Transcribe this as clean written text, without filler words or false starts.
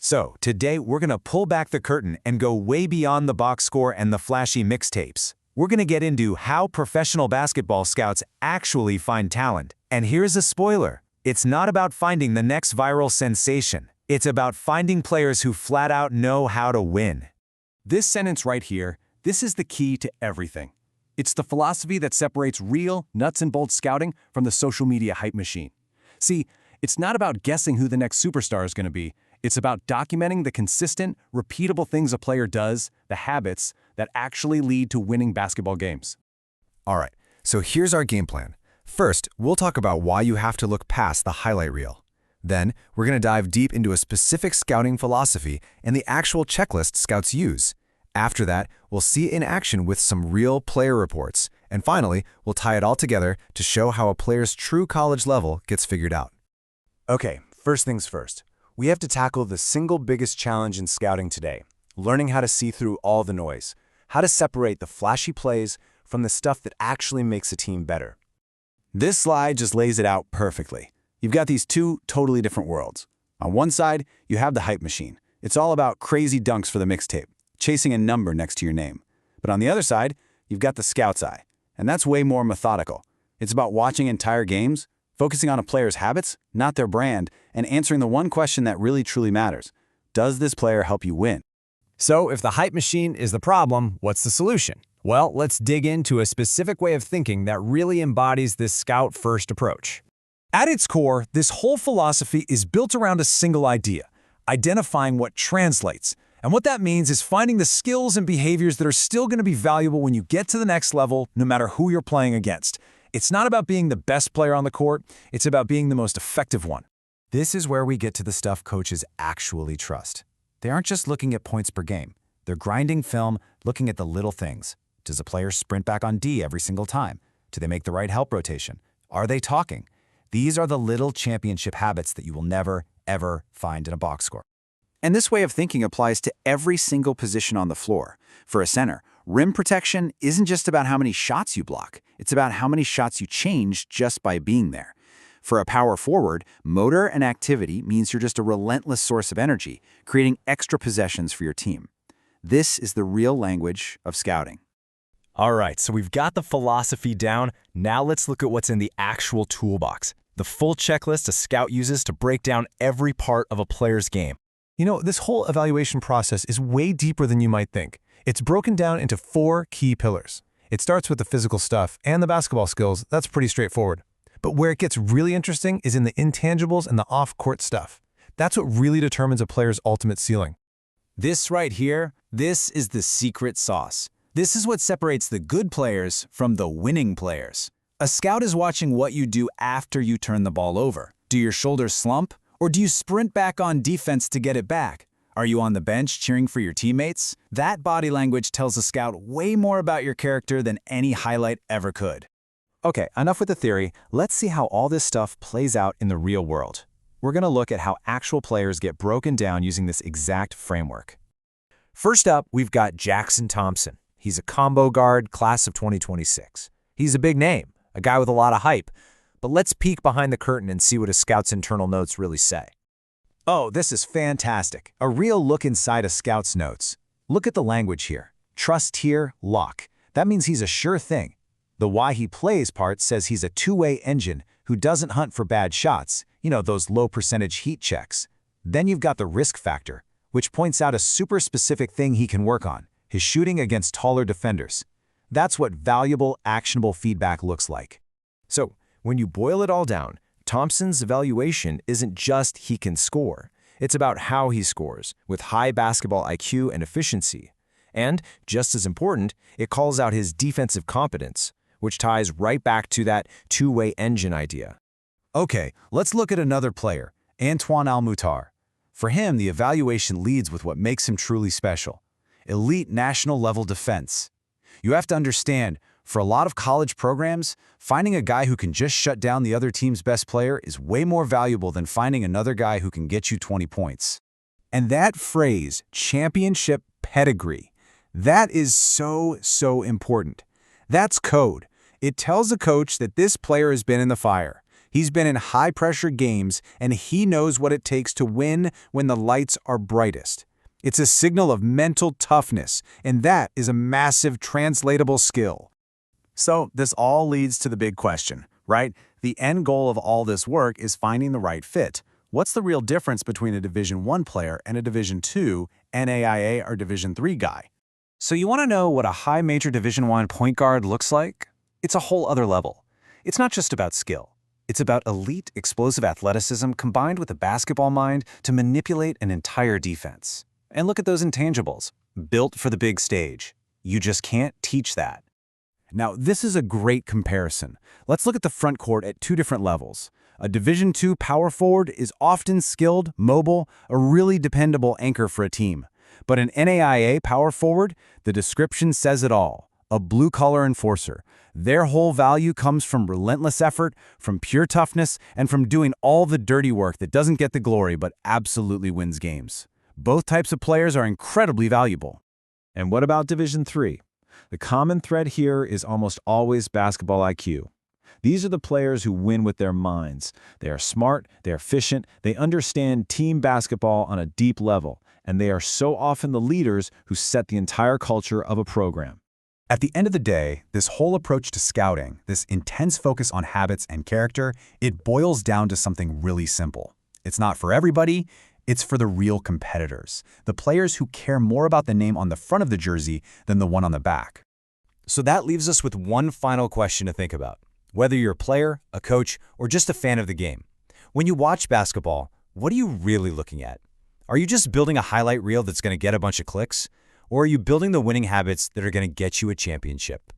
So, today we're going to pull back the curtain and go way beyond the box score and the flashy mixtapes. We're going to get into how professional basketball scouts actually find talent. And here's a spoiler. It's not about finding the next viral sensation. It's about finding players who flat out know how to win. This sentence right here, this is the key to everything. It's the philosophy that separates real, nuts and bolts scouting from the social media hype machine. See, it's not about guessing who the next superstar is going to be. It's about documenting the consistent, repeatable things a player does, the habits that actually lead to winning basketball games. All right, so here's our game plan. First, we'll talk about why you have to look past the highlight reel. Then, we're going to dive deep into a specific scouting philosophy and the actual checklist scouts use. After that, we'll see it in action with some real player reports. And finally, we'll tie it all together to show how a player's true college level gets figured out. Okay, first things first. We have to tackle the single biggest challenge in scouting today, learning how to see through all the noise, how to separate the flashy plays from the stuff that actually makes a team better. This slide just lays it out perfectly. You've got these two totally different worlds. On one side, you have the hype machine. It's all about crazy dunks for the mixtape, chasing a number next to your name. But on the other side, you've got the scout's eye, and that's way more methodical. It's about watching entire games, focusing on a player's habits, not their brand, and answering the one question that really truly matters. Does this player help you win? So if the hype machine is the problem, what's the solution? Well, let's dig into a specific way of thinking that really embodies this scout-first approach. At its core, this whole philosophy is built around a single idea, identifying what translates. And what that means is finding the skills and behaviors that are still going to be valuable when you get to the next level, no matter who you're playing against. It's not about being the best player on the court, it's about being the most effective one. This is where we get to the stuff coaches actually trust. They aren't just looking at points per game. They're grinding film, looking at the little things. Does a player sprint back on D every single time? Do they make the right help rotation? Are they talking? These are the little championship habits that you will never, ever find in a box score. And this way of thinking applies to every single position on the floor. For a center, rim protection isn't just about how many shots you block. It's about how many shots you change just by being there. For a power forward, motor and activity means you're just a relentless source of energy, creating extra possessions for your team. This is the real language of scouting. All right, so we've got the philosophy down. Now let's look at what's in the actual toolbox, the full checklist a scout uses to break down every part of a player's game. You know, this whole evaluation process is way deeper than you might think. It's broken down into 4 key pillars. It starts with the physical stuff and the basketball skills. That's pretty straightforward. But where it gets really interesting is in the intangibles and the off-court stuff. That's what really determines a player's ultimate ceiling. This right here, this is the secret sauce. This is what separates the good players from the winning players. A scout is watching what you do after you turn the ball over. Do your shoulders slump? Or do you sprint back on defense to get it back? Are you on the bench cheering for your teammates? That body language tells a scout way more about your character than any highlight ever could. Okay, enough with the theory. Let's see how all this stuff plays out in the real world. We're going to look at how actual players get broken down using this exact framework. First up, we've got Jackson Thompson. He's a combo guard, class of 2026. He's a big name, a guy with a lot of hype. But let's peek behind the curtain and see what a scout's internal notes really say. Oh, this is fantastic. A real look inside a scout's notes. Look at the language here. Trust here, lock. That means he's a sure thing. The why he plays part says he's a two-way engine who doesn't hunt for bad shots, you know, those low-percentage heat checks. Then you've got the risk factor, which points out a super specific thing he can work on, his shooting against taller defenders. That's what valuable, actionable feedback looks like. So, when you boil it all down, Thompson's evaluation isn't just he can score. It's about how he scores, with high basketball IQ and efficiency. And, just as important, it calls out his defensive competence, which ties right back to that two-way engine idea. Okay, let's look at another player, Antoine Almutar. For him, the evaluation leads with what makes him truly special. Elite national-level defense. You have to understand, for a lot of college programs, finding a guy who can just shut down the other team's best player is way more valuable than finding another guy who can get you 20 points. And that phrase, championship pedigree, that is so important. That's code. It tells a coach that this player has been in the fire. He's been in high-pressure games, and he knows what it takes to win when the lights are brightest. It's a signal of mental toughness, and that is a massive translatable skill. So this all leads to the big question, right? The end goal of all this work is finding the right fit. What's the real difference between a Division I player and a Division II, NAIA, or Division III guy? So you want to know what a high major Division I point guard looks like? It's a whole other level. It's not just about skill. It's about elite, explosive athleticism combined with a basketball mind to manipulate an entire defense. And look at those intangibles. Built for the big stage. You just can't teach that. Now, this is a great comparison. Let's look at the front court at two different levels. A Division II power forward is often skilled, mobile, a really dependable anchor for a team. But an NAIA power forward, the description says it all. A blue-collar enforcer. Their whole value comes from relentless effort, from pure toughness, and from doing all the dirty work that doesn't get the glory but absolutely wins games. Both types of players are incredibly valuable. And what about Division III? The common thread here is almost always basketball IQ. These are the players who win with their minds. They are smart, they're efficient, they understand team basketball on a deep level, and they are so often the leaders who set the entire culture of a program. At the end of the day, this whole approach to scouting, this intense focus on habits and character, it boils down to something really simple. It's not for everybody, it's for the real competitors, the players who care more about the name on the front of the jersey than the one on the back. So that leaves us with one final question to think about. Whether you're a player, a coach, or just a fan of the game, when you watch basketball, what are you really looking at? Are you just building a highlight reel that's going to get a bunch of clicks? Or are you building the winning habits that are going to get you a championship?